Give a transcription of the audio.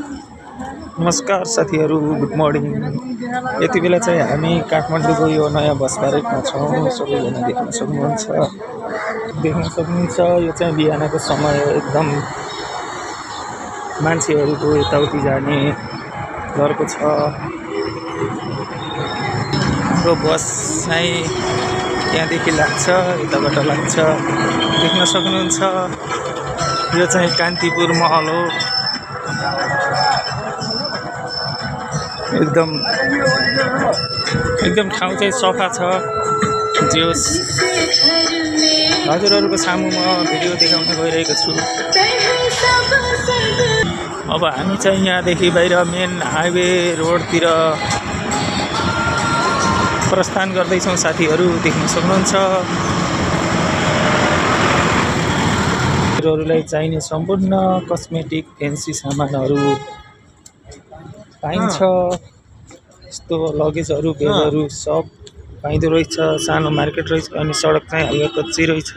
नमस्कार साथीहरू, good morning. यति बेला चाहिँ हामी काठमाडौँको यो नयाँ बस ब्यारेकमा छौँ। सबैजना देख्न सक्नुहुन्छ। यो चाहिँ बिहानको समय एकदम मान्छेहरूको यताउति जाने गरेको छ। हाम्रो बस चाहिँ त्यहाँदेखि लाग्छ, यताबाट लाग्छ, देख्न सक्नुहुन्छ। यो चाहिँ कान्तिपुर महल हो। एकदम ठाउँ चाहिँ सफा छ। जोस् हजुरहरूको सामु म भिडियो देखाउन गइरहेको छु। अब हामी चाहिँ यहाँदेखि बाहिर मेन हाइवे रोडतिर प्रस्थान गर्दैछौँ। साथीहरू देख्न सक्नुहुन्छ। हजुरहरूलाई चाहिने सम्पूर्ण कस्मेटिक फेन्सी सामानहरू पाइन्छ। यस्तो लगेजहरू बेगहरू सब पाइँदो रहेछ। सानो मार्केट रहेछ अनि सडक चाहिँ हल्का कच्ची रहेछ।